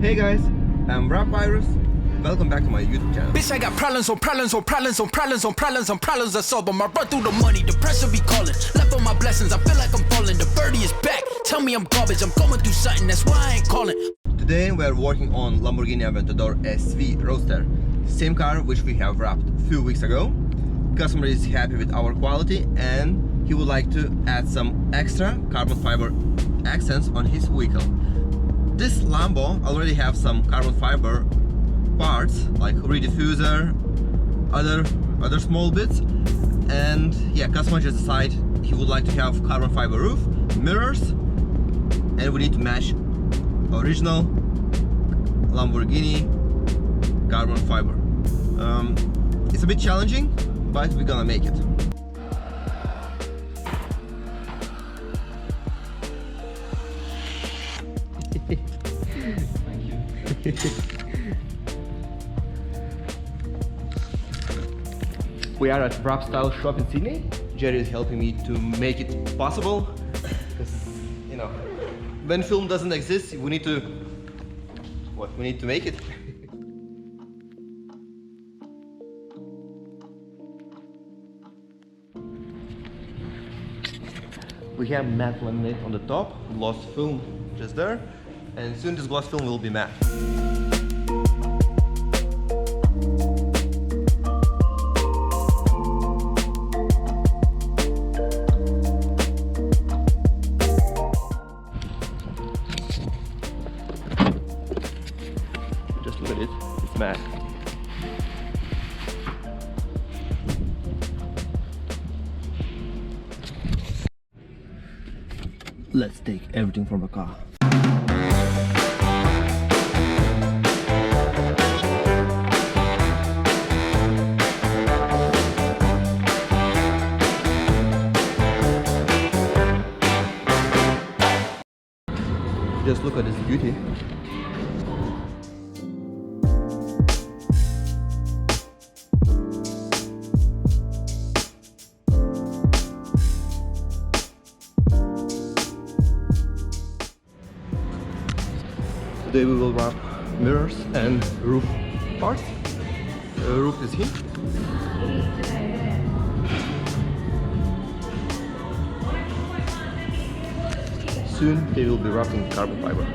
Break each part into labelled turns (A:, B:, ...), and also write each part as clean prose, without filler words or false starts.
A: Hey guys, I'm Fibre. Welcome back to my YouTube channel.
B: Bitch, I got problems on problems on problems on problems on problems on problems I solve them. I run through the money, the pressure be calling. Left on my blessings, I feel like I'm falling. The birdie is back, tell me I'm garbage. I'm going through something, that's why I ain't calling.
A: Today we're working on Lamborghini Aventador SV Roadster. Same car which we have wrapped a few weeks ago. Customer is happy with our quality and he would like to add some extra carbon fiber accents on his vehicle. This Lambo already have some carbon fiber parts like rear diffuser, other small bits, and yeah, customer just decided he would like to have carbon fiber roof, mirrors, and we need to match original Lamborghini carbon fiber. It's a bit challenging, but we're gonna make it. Thank you. We are at Wrap Style Shop in Sydney. Jerry is helping me to make it possible. Because, you know, when film doesn't exist, we need to make it. We have matte laminate on the top, gloss film just there, and soon this gloss film will be matte. Just look at it, it's matte. Let's take everything from the car. Just look at this beauty. Today we will wrap mirrors and roof parts. The roof is here. Soon they will be wrapped in carbon fiber.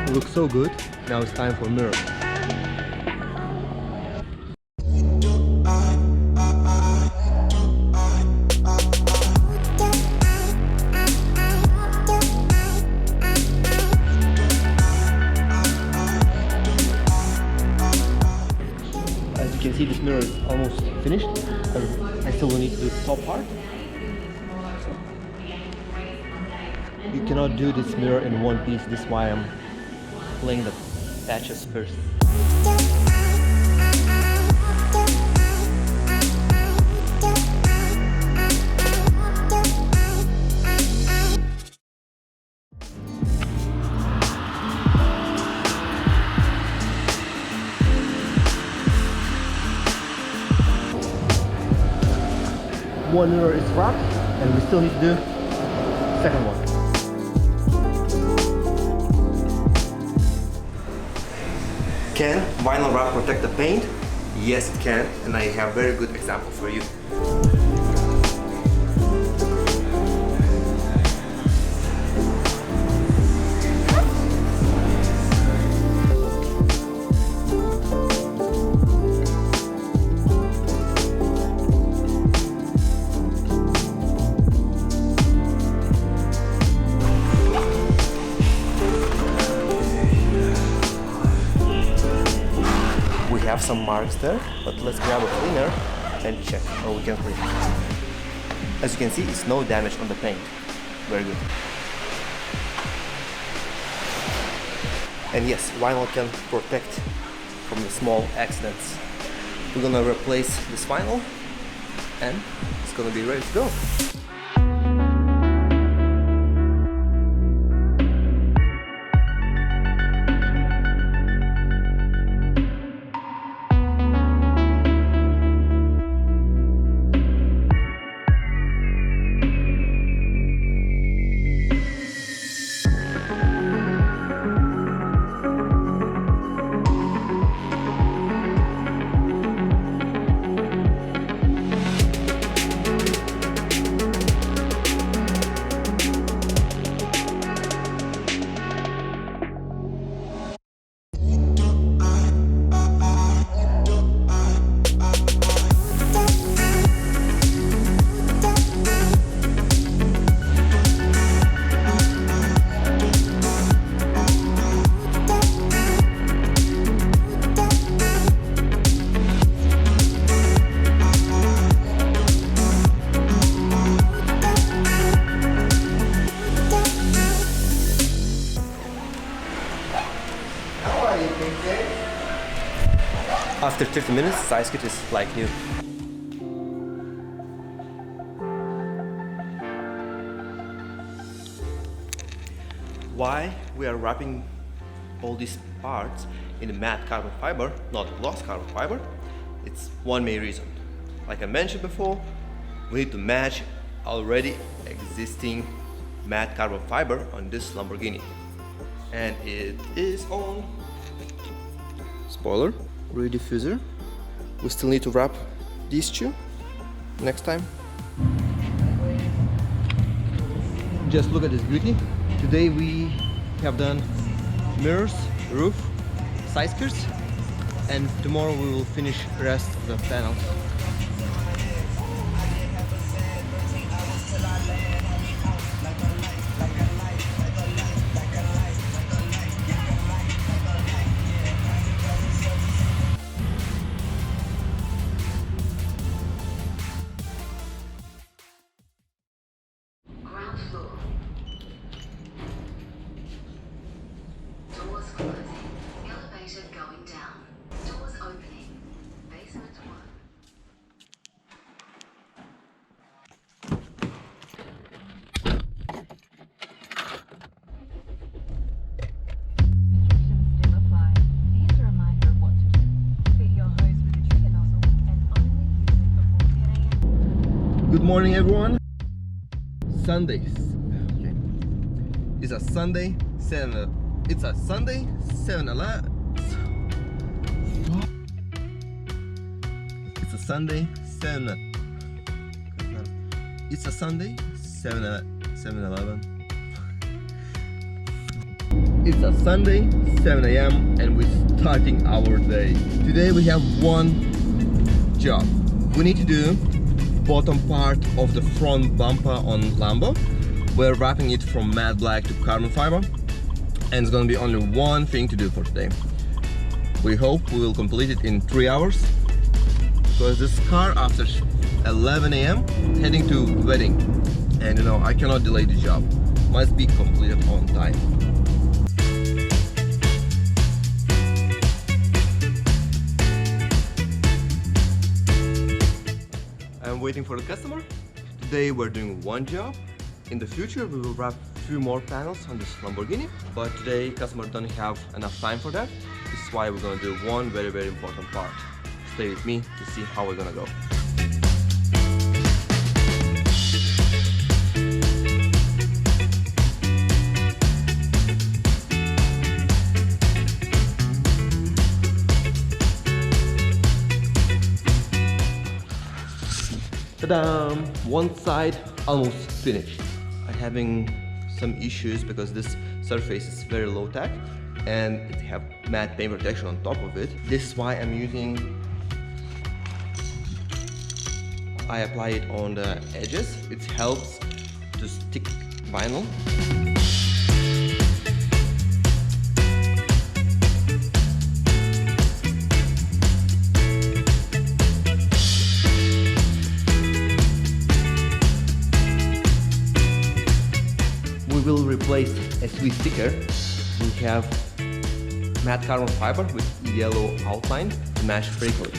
A: Looks so good. Now it's time for mirror. As you can see, this mirror is almost finished. I still need to do the top part. You cannot do this mirror in one piece. This is why I'm laying the patches first. One mirror is wrapped and we still need to do second one. Can vinyl wrap protect the paint? Yes, it can, and I have very good example for you. We have some marks there, but let's grab a cleaner and check how we can clean. As you can see, it's no damage on the paint. Very good. And yes, vinyl can protect from the small accidents. We're gonna replace this vinyl and it's gonna be ready to go. After 30 minutes, size kit is like new. Why we are wrapping all these parts in a matte carbon fiber, not gloss carbon fiber? It's one main reason. Like I mentioned before, we need to match already existing matte carbon fiber on this Lamborghini. And it is on, spoiler, rear diffuser. We still need to wrap these two next time. Just look at this beauty. Today we have done mirrors, roof, side skirts, and tomorrow we will finish the rest of the panels. Good morning, everyone. Sundays. Okay. It's a Sunday, 7. It's a Sunday, 7-11. It's a Sunday, 7. It's a Sunday, 7-11. It's a Sunday, 7 a.m. and we're starting our day. Today we have one job. We need to do bottom part of the front bumper on Lambo. We're wrapping it from matte black to carbon fiber, and it's gonna be only one thing to do for today. We hope we will complete it in 3 hours, because this car after 11 a.m. heading to wedding, and you know I cannot delay the job. Must be completed on time. I'm waiting for the customer. Today we're doing one job. In the future we will wrap a few more panels on this Lamborghini, but today customer don't have enough time for that. This is why we're gonna do one very important part. Stay with me to see how we're gonna go. Ta-da! One side almost finished. I'm having some issues because this surface is very low tech and it have matte paint protection on top of it. This is why I'm using, I apply it on the edges. It helps to stick vinyl. We will replace SV sticker. We have matte carbon fiber with yellow outline to match brake colors.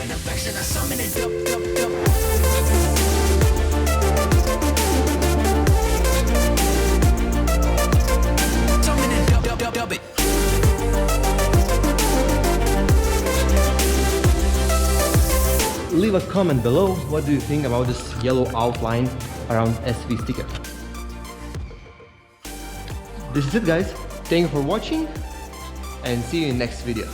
B: Affection, I summon it up. Summon it up it.
A: Leave a comment below, what do you think about this yellow outline around SV sticker. This is it guys, thank you for watching and see you in next video.